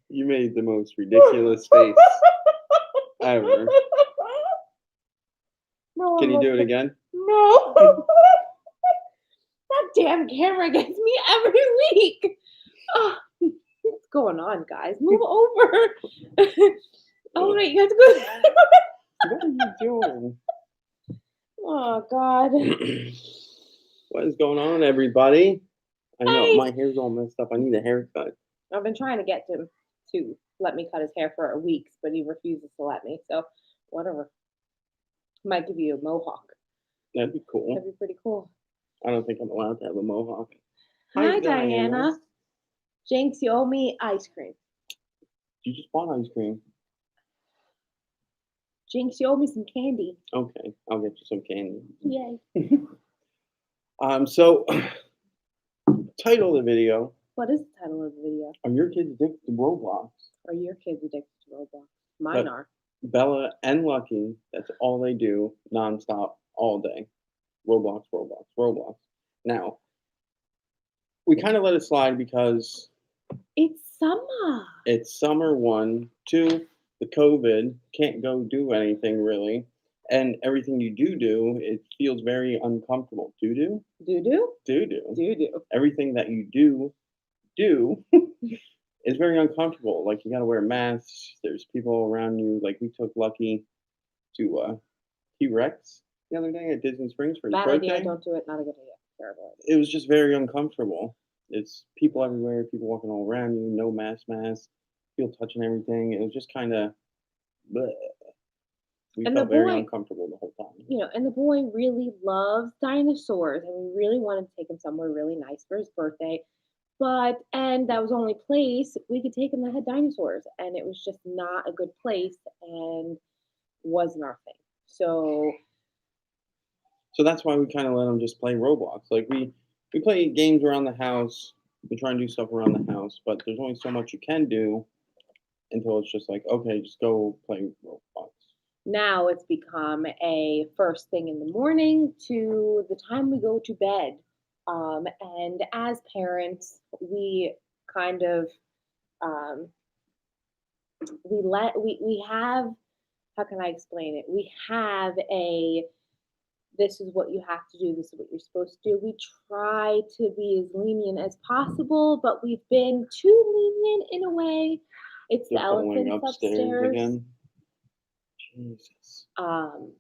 You made the most ridiculous face ever. No, Can I'm you do it okay. again? No. That damn camera gets me every week. Oh, what's going on, guys? Move over. Oh, Ugh, wait, you have to go. what are you doing? Oh, God. What is going on, everybody? I know Hi. my hair's all messed up. I need a haircut. I've been trying to get him to let me cut his hair for weeks, but he refuses to let me. So, whatever. Might give you a mohawk. That'd be cool. That'd be pretty cool. I don't think I'm allowed to have a mohawk. Hi, Hi, Diana. Diana. Jinx, you owe me ice cream. You just bought ice cream. Jinx, you owe me some candy. Okay, I'll get you some candy. Yay. So title of the video: What is the title of the video? Are your kids addicted to Roblox? Are your kids addicted to Roblox? Mine But are. Bella and Lucky, that's all they do nonstop all day. Roblox, Roblox, Roblox. Now, we kind of let it slide because It's summer. it's summer one, two, the COVID, can't go do anything really. And everything you do, it feels very uncomfortable. Do do? Doo doo? Do do. Doo doo. Everything that you do is very uncomfortable. Like you gotta wear masks, there's people around you. Like we took Lucky to T-Rex the other day at Disney Springs for his Bad birthday. idea. Don't do it. Not a good idea. Terrible idea. It was just very uncomfortable. It's people everywhere, people walking all around you, no mask, people touching everything. It was just kind of, we And the felt very boy, uncomfortable the whole time. and the boy really loves dinosaurs, and we really wanted to take him somewhere really nice for his birthday. And that was the only place we could take him that had dinosaurs, and it was just not a good place and wasn't our thing. So, So that's why we kind of let them just play Roblox. Like we play games around the house. We try and do stuff around the house, but there's only so much you can do until it's just like, okay, just go play Roblox. now it's become a first thing in the morning to the time we go to bed. And as parents, we kind of um, we have, how can I explain it? We have a, this is what you have to do, this is what you're supposed to do. We try to be as lenient as possible, but we've been too lenient in a way. It's the They're going elephants upstairs upstairs. again. Jesus. Um,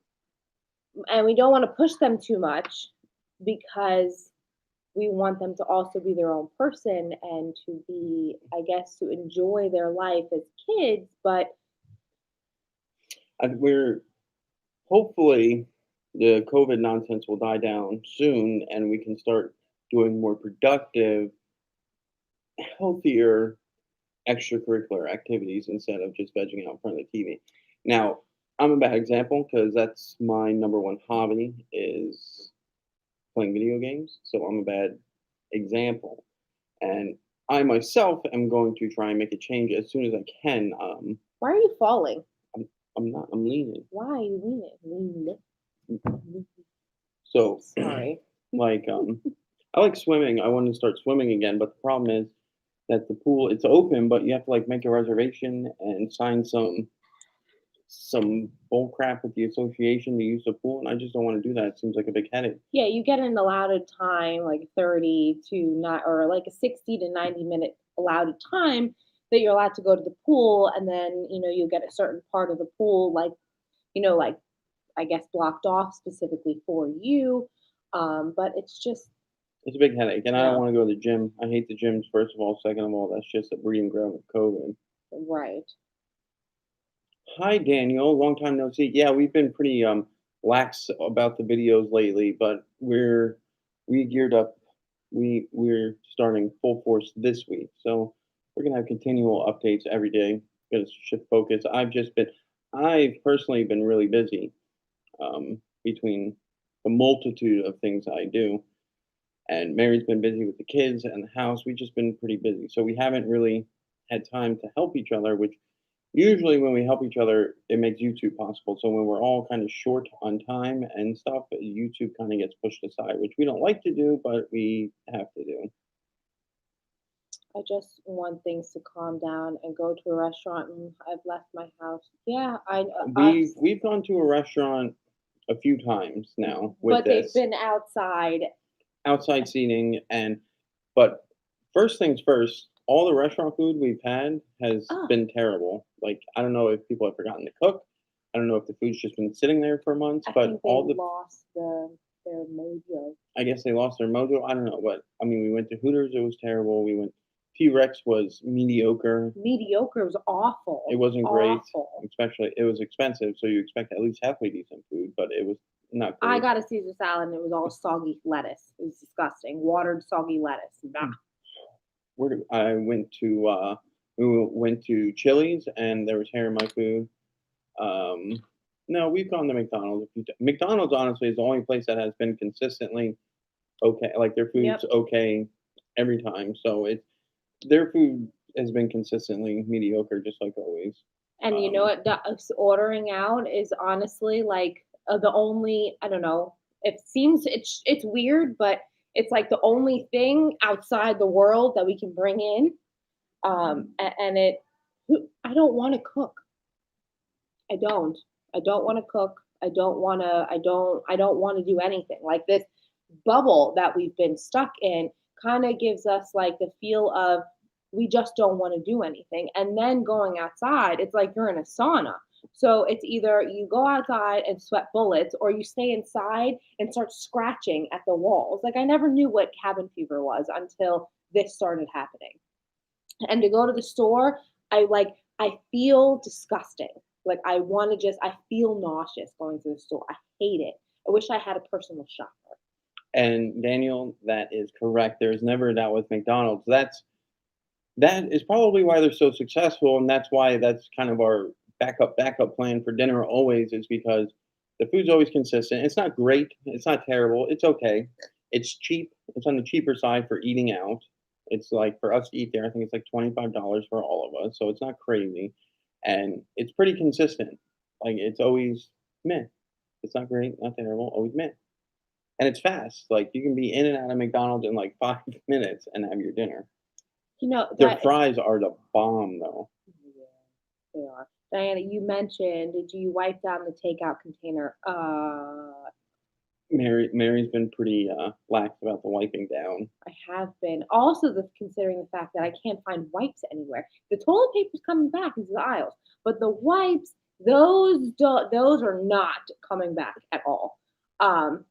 and we don't want to push them too much because we want them to also be their own person and to be, I guess, to enjoy their life as kids. But We're hopefully the COVID nonsense will die down soon, and we can start doing more productive, healthier extracurricular activities instead of just vegging out in front of the TV. Now, I'm a bad example because that's my number one hobby is playing video games. So I'm a bad example, and I myself am going to try and make a change as soon as I can. why are you falling? I'm, I'm not. I'm leaning. Why are you leaning? So, Sorry. like, I like swimming. I want to start swimming again, but the problem is that the pool it's open, but you have to like make a reservation and sign some bull crap with the association to use the pool, and I just don't want to do that. It seems like a big headache. Yeah, you get an allotted time, like 30 to not, or like a 60 to 90-minute allowed time that you're allowed to go to the pool. And then, you get a certain part of the pool, like, I guess, blocked off specifically for you. But it's just, It's a big headache, and I don't no, want to go to the gym. I hate the gyms. First of all, second of all, that's just a breeding ground of COVID. right. Hi, Daniel. Long time no see. Yeah, we've been pretty lax about the videos lately, but we geared up. We're starting full force this week, so we're gonna have continual updates every day. Gonna shift focus. I've personally been really busy between the multitude of things I do, and Mary's been busy with the kids and the house. We've just been pretty busy, so we haven't really had time to help each other, which usually when we help each other, it makes YouTube possible. So when we're all kind of short on time and stuff, YouTube kind of gets pushed aside, which we don't like to do, but we have to do. I just want things to calm down and go to a restaurant, and I've left my house. Yeah, We've gone to a restaurant a few times now with but they've this been outside. outside seating, and but first things first, all the restaurant food we've had has Oh, been terrible. Like, I don't know if people have forgotten to cook. I don't know if the food's just been sitting there for months, I but think they lost their mojo. I guess they lost their mojo. I don't know, but I mean, we went to Hooters, it was terrible. We went T-Rex was mediocre. Mediocre was It awful, wasn't great, awful. especially it was expensive, so you expect at least halfway decent food, but it was not I great. got a Caesar salad and it was all soggy lettuce. It was disgusting. Watered, soggy lettuce. Bah. I went to went to Chili's and there was hair in my food. Um, no, we've gone to McDonald's a few times. McDonald's honestly is the only place that has been consistently okay. Like their Yep. food's okay every time, so it's their food has been consistently mediocre, just like always. And you know Um, what? Ordering out is honestly like the only. I don't know. It seems it's weird, but it's like the only thing outside the world that we can bring in. And it. I don't want to cook. I don't. I don't want to cook. I don't want to. I don't. I don't want to do anything like this bubble that we've been stuck in. Kind of gives us like the feel of we just don't want to do anything. And then going outside, it's like you're in a sauna. So it's either you go outside and sweat bullets, or you stay inside and start scratching at the walls. Like I never knew what cabin fever was until this started happening. And to go to the store, I feel disgusting. Like I feel nauseous going to the store. I hate it. I wish I had a personal shopper. and Daniel, that is correct. There is never a doubt with McDonald's. That is probably why they're so successful, and that's why that's kind of our backup plan for dinner always is because the food's always consistent. It's not great, it's not terrible, it's okay. It's cheap. It's on the cheaper side for eating out. It's like for us to eat there, I think it's like $25 for all of us, so it's not crazy, and it's pretty consistent. Like it's always meh. It's not great, not terrible, always meh. And it's fast. Like you can be in and out of McDonald's in like 5 minutes and have your dinner. You know, Their that is fries are the bomb, though. yeah, they are. Diana, you mentioned, did you wipe down the takeout container? Mary's been pretty lax about the wiping down. I have been. Also, considering the fact that I can't find wipes anywhere. The toilet paper's coming back into the aisles, but the wipes, those are not coming back at all. Um,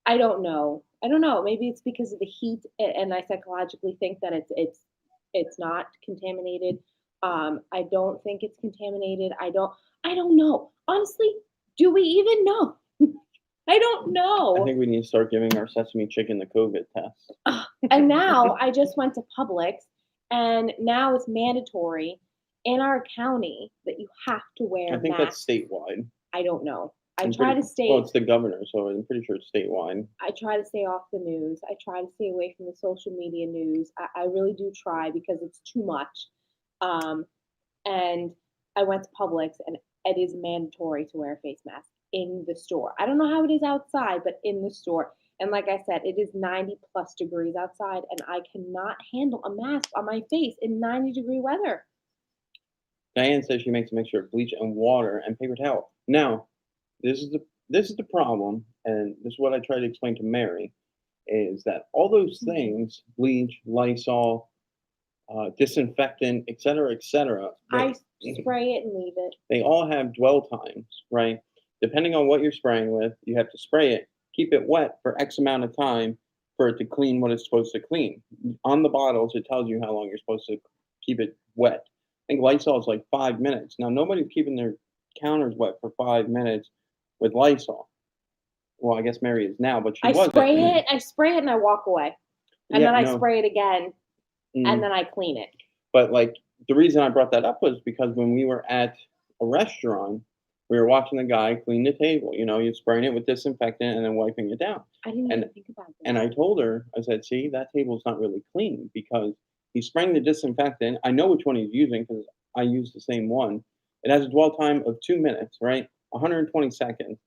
I don't know. I don't know. Maybe it's because of the heat, and I psychologically think that it's not contaminated. I don't think it's contaminated. I don't know. Honestly, do we even know? I don't I know. think we need to start giving our sesame chicken the COVID test. And now I just went to Publix, and now it's mandatory in our county that you have to I wear think that's masks. statewide. I don't know. I I'm try pretty to well. stay. It's the governor, so I'm pretty sure it's statewide. I try to stay off the news. I try to stay away from the social media news. I really do try because it's too much. Um, and I went to Publix, and it is mandatory to wear a face mask in the store. I don't know how it is outside, but in the store. And like I said, it is 90 plus degrees outside, and I cannot handle a mask on my face in 90-degree weather. Diane says she makes a mixture of bleach and water and paper towel. Now, this is the problem, and this is what I try to explain to Mary, is that all those things, bleach, Lysol, disinfectant, et cetera, I spray it and leave it. they all have dwell times, right? Depending on what you're spraying with, you have to spray it, keep it wet for X amount of time for it to clean what it's supposed to clean. On the bottles, it tells you how long you're supposed to keep it wet. I think Lysol is like 5 minutes. Now, nobody's keeping their counters wet for 5 minutes with Lysol. Well, I guess Mary is now, but she wasn't. I spray it and I walk away. And Yeah, then I no. spray it again and Mm. then I clean it. But like the reason I brought that up was because when we were at a restaurant, we were watching the guy clean the table. You know, he's spraying it with disinfectant and then wiping it down. I didn't And even think about this. and I told her, I said, "See, that table's not really clean because he's spraying the disinfectant. I know which one he's using because I use the same one. It has a dwell time of 2 minutes, right? 120 seconds.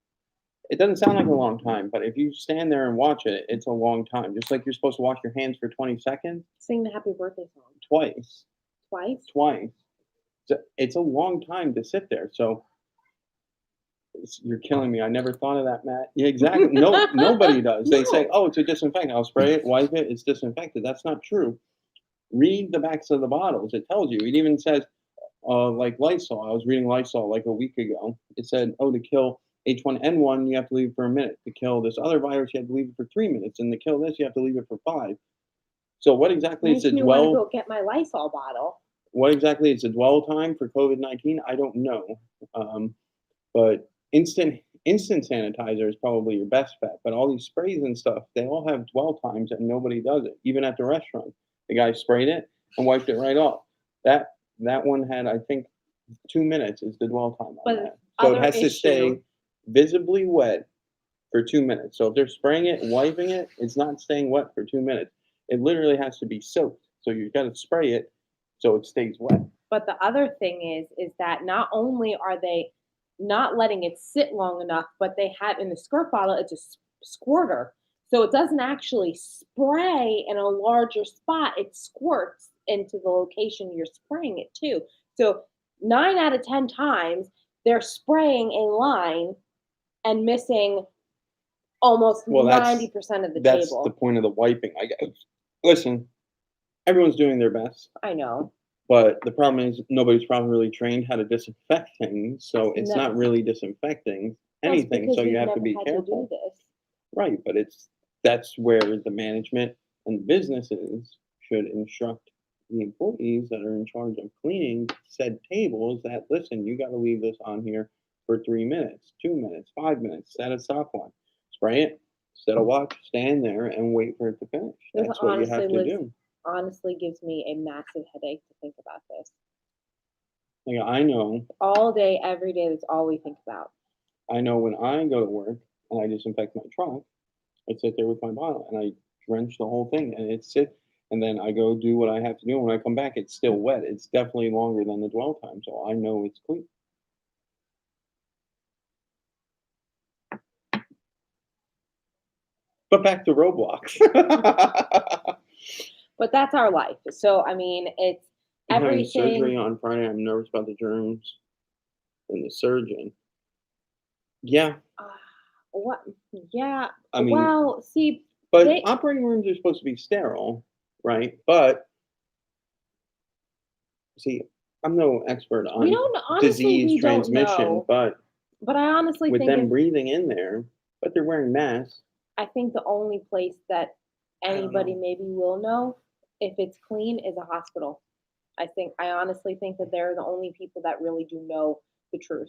It doesn't sound like a long time, but if you stand there and watch it, it's a long time. Just like you're supposed to wash your hands for 20 seconds, Sing the happy birthday song twice, twice. twice. It's a long time to sit there. So you're killing me. I never thought of that, Matt. Yeah, exactly. No, nobody does. They say, No. "Oh, it's a disinfectant. I'll spray it, wipe it. It's disinfected." That's not true. Read the backs of the bottles. It tells you. It even says, like Lysol. I was reading Lysol like a week ago. It said, "Oh, to kill H1N1, you have to leave it for a minute. To kill this other virus, you have to leave it for 3 minutes, and to kill this, you have to leave it for 5." So, what exactly is Makes the me want to dwell? go get my Lysol bottle. What exactly is the dwell time for COVID-19? I don't know. Um, But instant sanitizer is probably your best bet, but all these sprays and stuff, they all have dwell times and nobody does it, even at the restaurant. The guy sprayed it and wiped it right off. That one had, I think, 2 minutes is the dwell time on But that. So it other has to issue, stay visibly wet for 2 minutes. So if they're spraying it and wiping it, it's not staying wet for 2 minutes. It literally has to be soaked. So you've gotta spray it so it stays wet. but the other thing is that not only are they not letting it sit long enough, but they have in the squirt bottle, it's a squirter. So it doesn't actually spray in a larger spot, it squirts into the location you're spraying it to. So 9 out of 10 times, they're spraying a line and missing almost Well, 90% of the that's the table. point of the wiping, I guess. Listen, everyone's doing their best, I know. but the problem is nobody's properly trained how to disinfect things, so it's No, not really disinfecting that's anything, because so you we've have to never be had to do careful. this. Right, but that's where the management and businesses should instruct the employees that are in charge of cleaning said tables that, "Listen, you gotta leave this on here for 3 minutes, 2 minutes, 5 minutes, set a stopwatch, spray it, set a watch, stand there and wait for it to finish." This That's what you have to do. honestly gives me a massive headache to think about this. Like, I know All day, every day, that's all we think about. I know when I go to work and I disinfect my truck, I sit there with my bottle and I drench the whole thing and and then I go do what I have to do. When I come back, it's still wet. It's definitely longer than the dwell time, so I know it's clean. But back to Roblox. But that's our life. So, I mean, it's I'm having surgery everything. on Friday. I'm nervous about the germs and the surgeon. Yeah, Uh, what? Yeah. I mean, Well, see, but they, operating rooms are supposed to be sterile, right? But see, I'm no expert we on don't, honestly, disease we don't transmission, know. but But I honestly with think them breathing in there, but they're wearing masks. I think the only place that I don't anybody know. maybe will know if it's clean is a hospital. I honestly think that they're the only people that really do know the truth.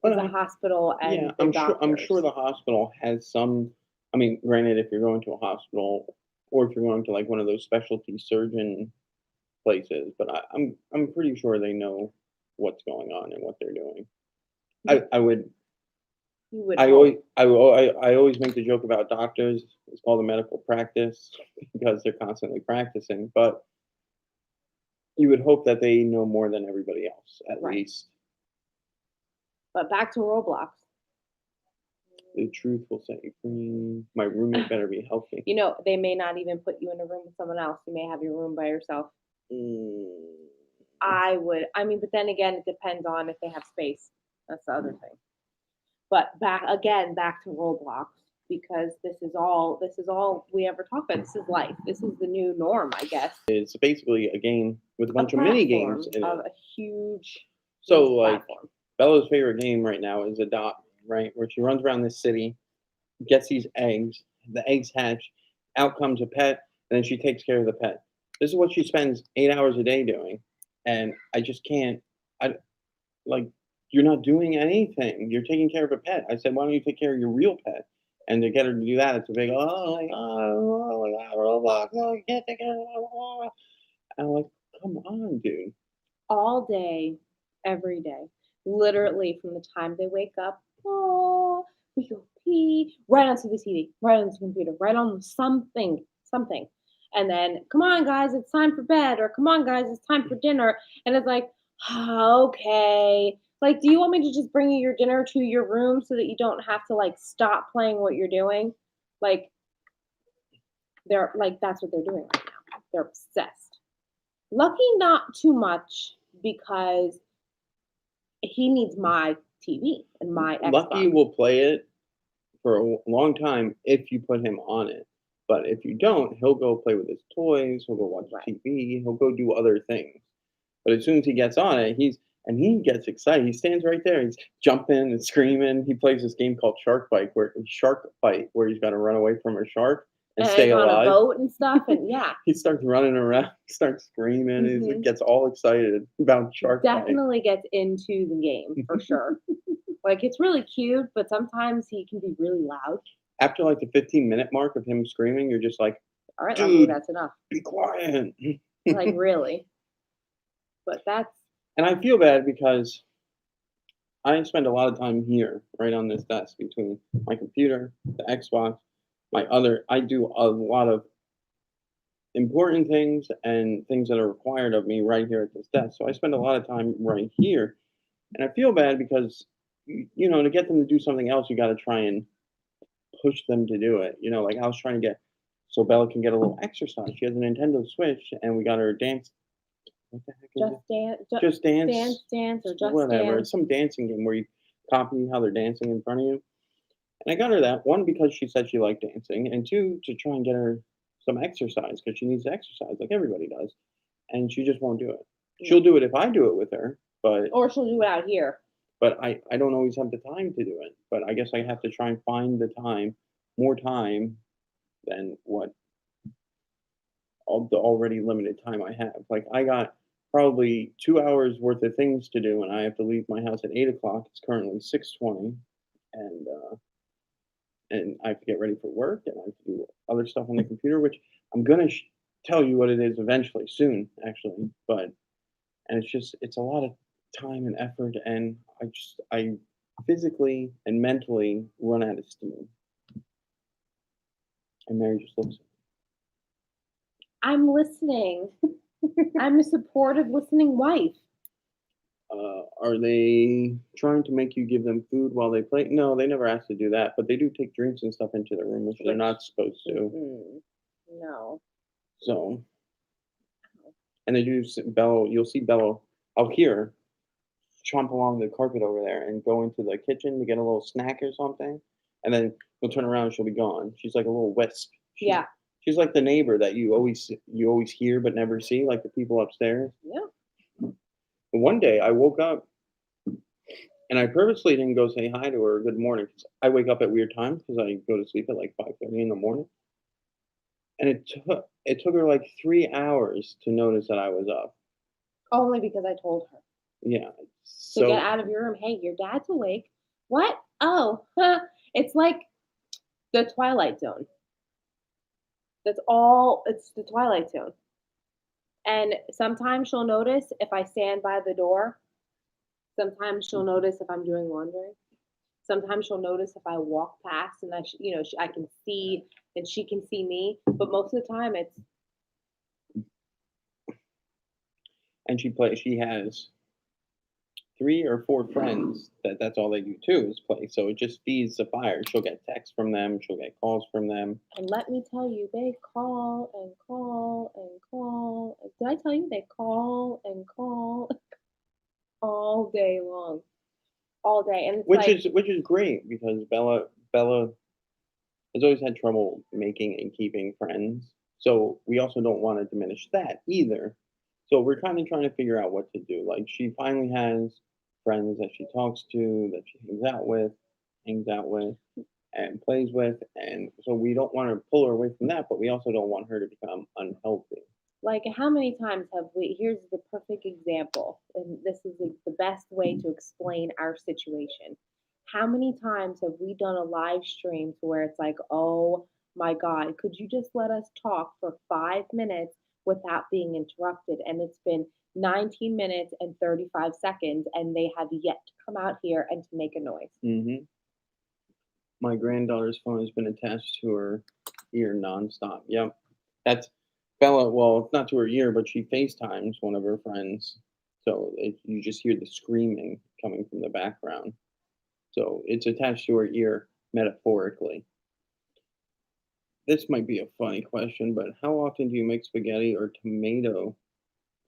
But Is a hospital yeah, and the I'm sure doctors. the hospital has some. I mean, granted, if you're going to a hospital or if you're going to like one of those specialty surgeon places, but I'm pretty sure they know what's going on and what they're doing. You I would you would hope. I always make the joke about doctors. It's called a medical practice because they're constantly practicing, but you would hope that they know more than everybody else, at Right. least. But back to Roblox. The truth will set you free. My roommate better be healthy. You know, they may not even put you in a room with someone else. You may have your room by yourself. Mm, I mean, but then again, it depends on if they have space. That's the other thing. But back to Roblox because this is all we ever talk about. This is life. This is the new norm, I guess. it's basically a game with a A bunch of mini platform games in of it. a huge, So, huge like, platform. Bella's favorite game right now is Adopt Me, right? Where she runs around this city, gets these eggs, the eggs hatch, out comes a pet, and then she takes care of the pet. This is what she spends 8 hours a day doing, and I just can't. I like you're not doing anything. You're taking care of a pet. I said, why don't you take care of your real pet? And to get her to do that, it's a big oh my god, Roblox, no, you can't take care of it. And I'm like, come on, dude. All day, every day. Literally from the time they wake up, oh, we go pee, right onto the TV, right onto the computer, right on something, something. And then, come on, guys, it's time for bed, or come on, guys, it's time for dinner. And it's like, okay. Like, do you want me to just bring you your dinner to your room so that you don't have to, like, stop playing what you're doing? Like, they're like, that's what they're doing right now. They're obsessed. Lucky not too much because he needs my TV and my Lucky Xbox. will play it for a long time if you put him on it. But if you don't, he'll go play with his toys, he'll go watch Right. TV, he'll go do other things. But as soon as he gets on it, he gets excited. He stands right there. He's jumping and screaming. He plays this game called Shark Fight, where he's got to run away from a shark and And stay it's on a alive. boat and stuff, and yeah. He starts running around, he starts screaming, he Mhm. gets all excited about Shark Fight. Definitely gets into the game for sure. Like, it's really cute, but sometimes he can be really loud. After like the 15-minute mark of him screaming, you're just like, All right, lovely, dude, that's enough. be quiet. Like, really. But that's And I feel bad because I spend a lot of time here, right on this desk, between my computer, the Xbox, I do a lot of important things and things that are required of me right here at this desk. So I spend a lot of time right here. And I feel bad because, to get them to do something else, you got to try and push them to do it. Like I was trying to get so Bella can get a little exercise. She has a Nintendo Switch, and we got her dance. What the heck is it? just dance, Just dance, Dance, dance, or just whatever. It's dance. some dancing game where you copy how they're dancing in front of you. And I got her that one because she said she liked dancing, and two to try and get her some exercise because she needs to exercise like everybody does, and she just won't do it. She'll do it if I do it with her, but Or she'll do it out here. I don't always have the time to do it. But I guess I have to try and find the time, more time than what all the already limited time I have. Like I got probably 2 hours worth of things to do, and I have to leave my house at 8 o'clock. It's currently 6:20, and I have to get ready for work, and I have to do other stuff on the computer, which I'm gonna tell you what it is eventually, soon, actually. And it's a lot of time and effort, and I physically and mentally run out of steam. And Mary just looks. I'm listening. I'm a supportive listening wife. Are they trying to make you give them food while they play? No, they never asked to do that, but they do take drinks and stuff into their room, which they're not supposed to. No. So, and they do. Bella, you'll see Bella. I'll hear her chomp along the carpet over there and go into the kitchen to get a little snack or something, and then we'll turn around and she'll be gone. She's like a little wisp. Yeah. She's like the neighbor that you always hear but never see, like the people upstairs. Yeah. But one day I woke up and I purposely didn't go say hi to her or good morning 'cause I wake up at weird times because I go to sleep at like 5:30 in the morning. And it took her like 3 hours to notice that I was up. Only because I told her Yeah. to get So out of your room. Hey, your dad's awake. What? Oh, huh. It's like the Twilight Zone. That's all. It's the Twilight Zone. And sometimes she'll notice if I stand by the door. Sometimes she'll notice if I'm doing laundry. Sometimes she'll notice if I walk past and I can see and she can see me. But most of the time, it's and she has 3 or 4 friends that's all they do too is play. So it just feeds the fire. She'll get texts from them, she'll get calls from them. and let me tell you, they call and call and call. Did I tell you they call and call all day long, all day? And it's Which like, is great because Bella has always had trouble making and keeping friends. So we also don't want to diminish that either. So we're kind of trying to figure out what to do. Like she finally has friends that she talks to, that she hangs out with, and plays with, and so we don't want to pull her away from that, but we also don't want her to become unhealthy. how many times have we? Here's the perfect example, and this is the best way to explain our situation. How many times have we done a live stream to where it's like, oh my God, could you just let us talk for 5 minutes without being interrupted? And it's been 19 minutes and 35 seconds, and they have yet to come out here and to make a noise. Hmm. My granddaughter's phone has been attached to her ear nonstop. Yep, that's Bella. Well, it's not to her ear, but she FaceTimes one of her friends So you just hear the screaming coming from the background. So it's attached to her ear metaphorically. This might be a funny question, but how often do you make spaghetti or tomato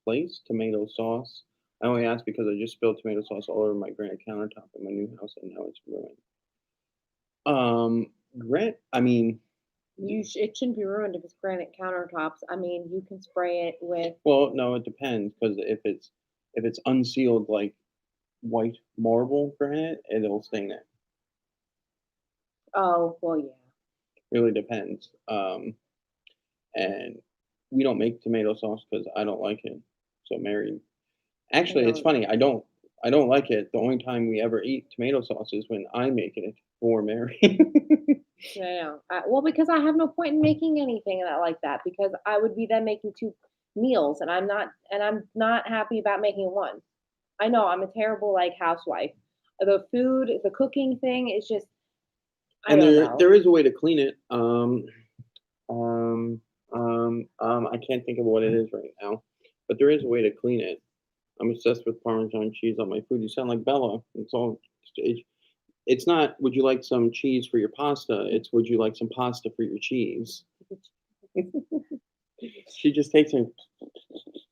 sauce? I only ask because I just spilled tomato sauce all over my granite countertop in my new house and now it's ruined. I mean, It shouldn't be ruined if it's granite countertops. I mean, you can spray it with. well, no, it depends because if it's unsealed like white marble granite, it'll stain it. Oh, well, yeah. Really depends. And we don't make tomato sauce because I don't like it. So Mary, I actually, it's don't. funny. I don't like it. The only time we ever eat tomato sauce is when I make it for Mary. Yeah. Well, because I have no point in making anything like that because I would be then making two meals, and I'm not happy about making one. I know I'm a terrible like housewife. The food, the cooking thing is just I And don't there know. is a way to clean it. Um, I can't think of what it is right now, but there is a way to clean it. I'm obsessed with Parmesan cheese on my food. You sound like Bella. It's not. Would you like some cheese for your pasta? It's would you like some pasta for your cheese? She just takes it.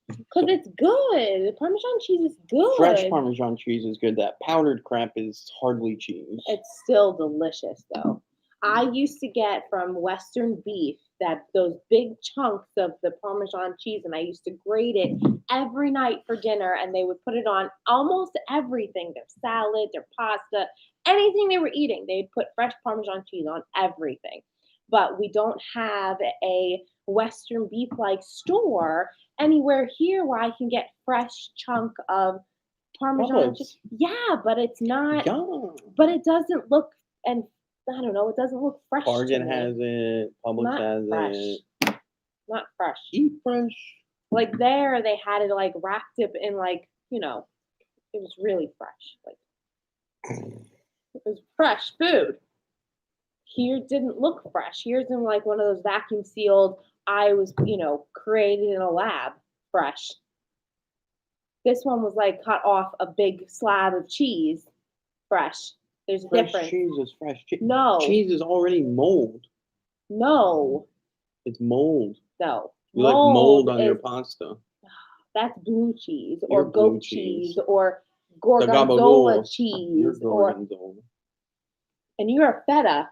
Because it's good. Parmesan cheese is Fresh good. Parmesan cheese is good. That powdered crap is hardly cheese. It's still delicious though. I used to get from Western beef that those big chunks of the Parmesan cheese, and I used to grate it every night for dinner, and they would put it on almost everything, their salad, their pasta, anything they were eating. They'd put fresh Parmesan cheese on everything. But we don't have a Western beef like store anywhere here where I can get fresh chunk of Parmesan cheese. Publix. Yeah, but it's not. Yum. But it doesn't look, and I don't know, it doesn't look fresh to Target me. has it. Publix Not has fresh. it. Not fresh. Eat fresh. Like there, they had it like wrapped up in like, it was really fresh. Like it was fresh food. Here it didn't look fresh. Here's in like one of those vacuum sealed, I was, created in a lab fresh. This one was like cut off a big slab of cheese fresh. There's a Fresh difference. cheese is fresh. No, Cheese is already mold. no, It's mold. no. You like mold on your Is pasta. that's blue cheese You're or blue goat cheese. cheese or The gorgonzola gabagool. You're cheese or gorgonzola. and you're a feta.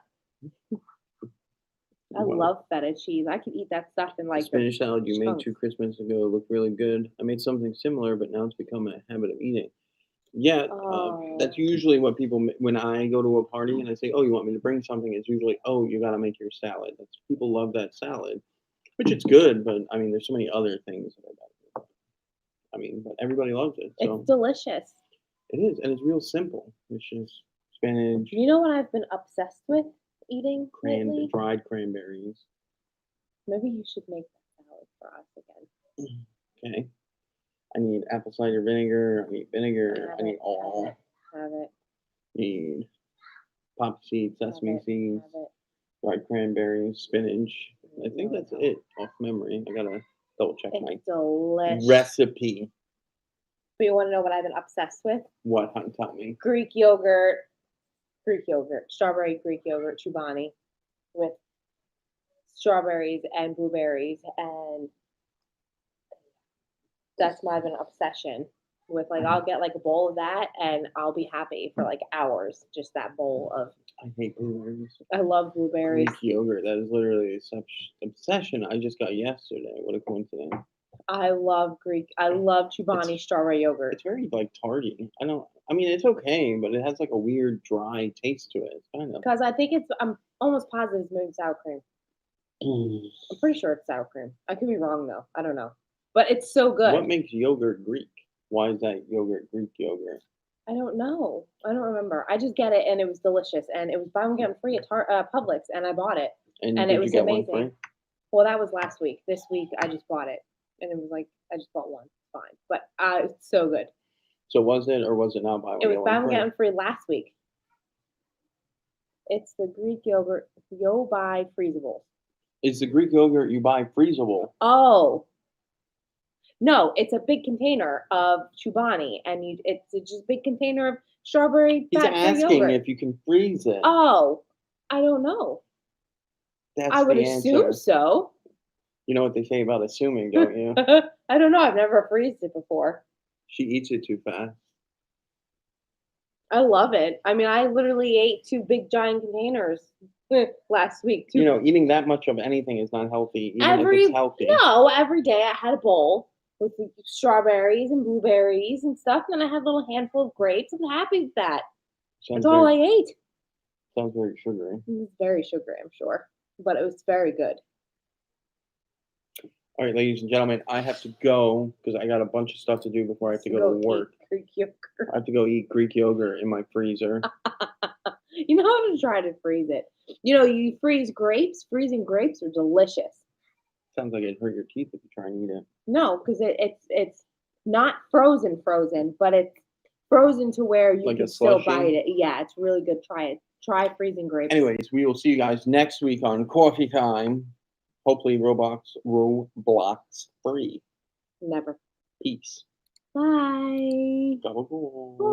I Wow. love feta cheese. I could eat that stuff in The like spinach salad you made chunks. 2 Christmases ago looked really good. I made something similar, but now it's become a habit of eating. Yeah, that's Oh, usually what when I go to a party and I say, "Oh, you want me to bring something?" It's usually, "Oh, you gotta make your salad." That's people love that salad, which it's good, but I mean, there's so many other things that are better. I mean, but everybody loves it, it's so delicious. it is, and it's real simple. It's just spinach, You know what I've been obsessed with eating lately? dried cranberries. Maybe you should make that salad for us again. Okay, I need apple cider vinegar. I need vinegar. Have I need it, all. have it, Need poppy seeds, have sesame it, seeds, have it. dried cranberries, spinach. I think No, that's it off memory. I gotta double check my it's delicious. recipe. But you want to know what I've been obsessed with? What? Hun, tell me. Greek yogurt, strawberry Greek yogurt, Chobani, with strawberries and blueberries, and that's my been obsession with. Like, I'll get like a bowl of that, and I'll be happy for like hours. Just that bowl of. I hate blueberries. I love blueberries. Greek yogurt. That is literally such obsession I just got yesterday. What a coincidence. I love Chobani strawberry yogurt. It's very like tarty. I mean, it's okay, but it has like a weird dry taste to it. It's kind of. Because I think I'm almost positive it's maybe sour cream. I'm pretty sure it's sour cream. I could be wrong though. I don't know. But it's so good. What makes yogurt Greek? Why is that yogurt Greek yogurt? I don't know. I don't remember. I just get it, and it was delicious, and it was buy one get one free at Publix, and I bought it, And and did it you was get one amazing. free? Well, that was last week. This week, I just bought it, and it was like I just bought one. It's fine, but it's so good. So was it or was it not buy one It was get buy one one free? get one free last week. It's the Greek yogurt Yo Buy freezables. It's the Greek yogurt you buy freezable. Oh, No, it's a big container of Chobani, and it's just a big container of strawberry He's fat-free asking yogurt. if you can freeze it. Oh, I don't know. I That's would the assume answer. so. You know what they say about assuming, don't you? I don't know, I've never freezed it before. She eats it too fast. I love it. I mean, I literally ate 2 big giant containers last week, You 2 know, eating that much of anything is not healthy, even if it's every healthy. no, every day I had a bowl with the strawberries and blueberries and stuff, and then I had a little handful of grapes. I'm happy with that. That's Sounds all very I ate. sounds very sugary. It was very sugary, I'm sure, but it was very good. All right, ladies and gentlemen, I have to go because I got a bunch of stuff to do before I have to To go to go eat work. Greek yogurt. I have to go eat Greek yogurt in my freezer. You know how to try to freeze it. You know, you freeze grapes. Freezing grapes are delicious. Sounds like it'd hurt your teeth if you try and eat it. No, because it's not frozen, but it's frozen to where you Like a can still slushie? bite it. Yeah, it's really good. Try it. Try freezing grapes. Anyways, we will see you guys next week on Coffee Time. Hopefully, Roblox free. Never. Peace. Bye. Gabagool. Bye.